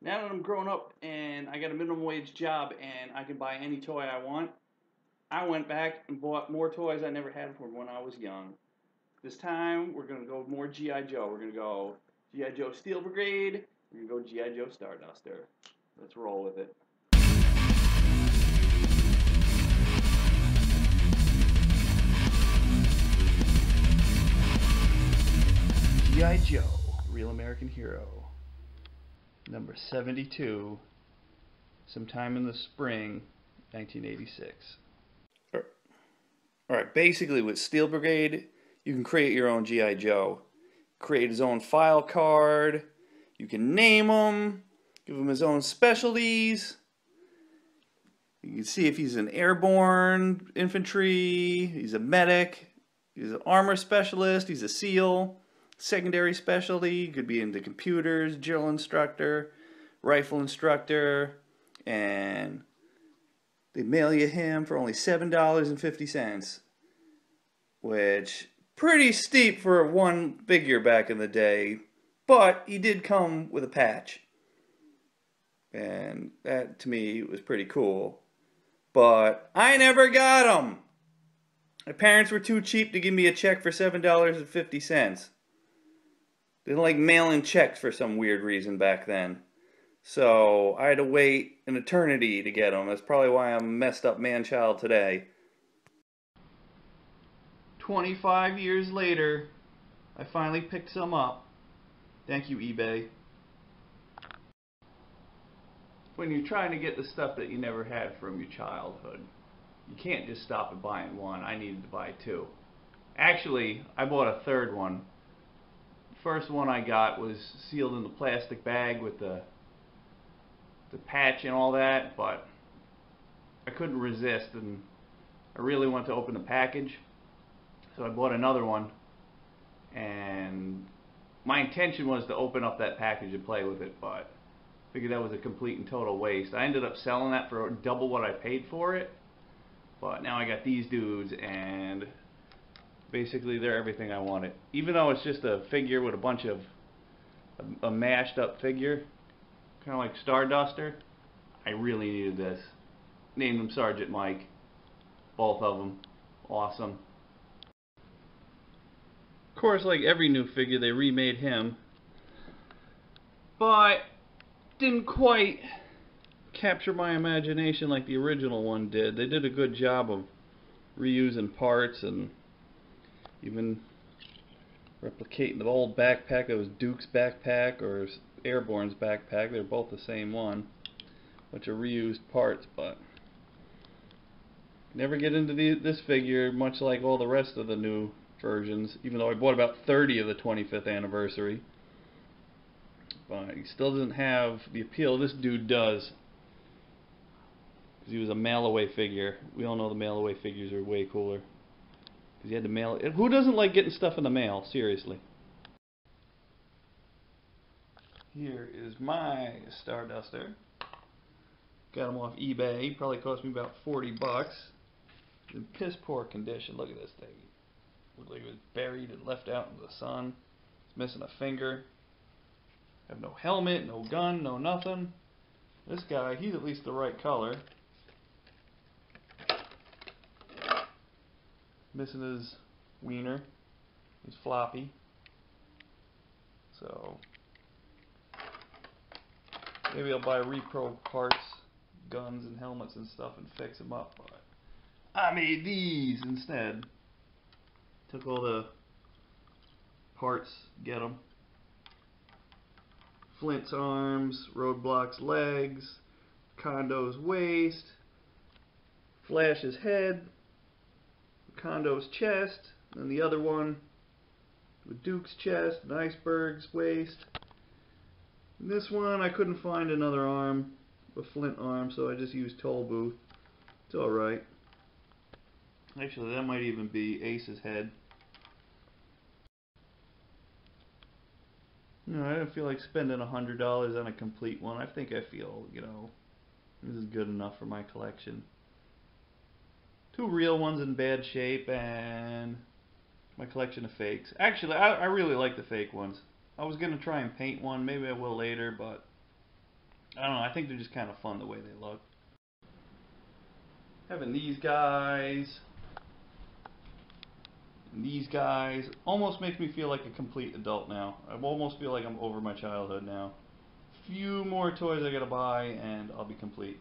Now that I'm grown up and I got a minimum wage job and I can buy any toy I want, I went back and bought more toys I never had from when I was young. This time we're gonna go more GI Joe. We're gonna go GI Joe Steel Brigade. We're gonna go GI Joe Starduster. Let's roll with it. GI Joe, Real American Hero, number 72, sometime in the spring, 1986. Alright, basically with Steel Brigade, you can create your own GI Joe. Create his own file card. You can name him, give him his own specialties. You can see if he's an airborne infantry, he's a medic, he's an armor specialist, he's a SEAL, secondary specialty, could be into computers, drill instructor, rifle instructor, and they mail you him for only $7.50, which pretty steep for one figure back in the day, but he did come with a patch, and that to me was pretty cool. But I never got him. My parents were too cheap to give me a check for $7.50. They didn't like mailing checks for some weird reason back then. So I had to wait an eternity to get them. That's probably why I'm a messed up man-child today. 25 years later, I finally picked some up. Thank you, eBay. When you're trying to get the stuff that you never had from your childhood, you can't just stop at buying one. I needed to buy two. Actually, I bought a third one. The first one I got was sealed in the plastic bag with the patch and all that, but I couldn't resist and I really wanted to open the package, so I bought another one, and my intention was to open up that package and play with it, but I figured that was a complete and total waste. I ended up selling that for double what I paid for it, but now I got these dudes and basically they're everything I wanted. Even though it's just a figure with a bunch of a mashed up figure, kind of like Starduster, I really needed this. Named him Sergeant Mike. Both of them. Awesome. Of course, like every new figure, they remade him, but didn't quite capture my imagination like the original one did. They did a good job of reusing parts and even replicating the old backpack that was Duke's backpack or Airborne's backpack. They're both the same one. Bunch of reused parts, but never get into this figure, much like all the rest of the new versions, even though I bought about 30 of the 25th anniversary. But he still doesn't have the appeal this dude does, because he was a mail-away figure. We all know the mail-away figures are way cooler, because you had to mail it. Who doesn't like getting stuff in the mail? Seriously. Here is my Starduster. Got him off eBay. He probably cost me about 40 bucks. In piss poor condition. Look at this thing. Looked like it was buried and left out in the sun. It's missing a finger. Have no helmet, no gun, no nothing. This guy, he's at least the right color. Missing his wiener. He's floppy. So maybe I'll buy repro parts, guns and helmets and stuff, and fix them up. But I made these instead. Took all the parts, get them. Flint's arms, Roadblock's legs, Condo's waist, Flash's head, Condo's chest, and the other one with Duke's chest and Iceberg's waist. And this one I couldn't find another arm, a Flint arm, so I just used Toll Booth. It's alright. Actually, that might even be Ace's head. No, I don't feel like spending $100 on a complete one. I think I feel, this is good enough for my collection. Two real ones in bad shape and my collection of fakes. Actually, I really like the fake ones. I was going to try and paint one. Maybe I will later, but I don't know, I think they're just kind of fun the way they look. Having these guys, and these guys, almost makes me feel like a complete adult now. I almost feel like I'm over my childhood now. Few more toys I gotta buy and I'll be complete.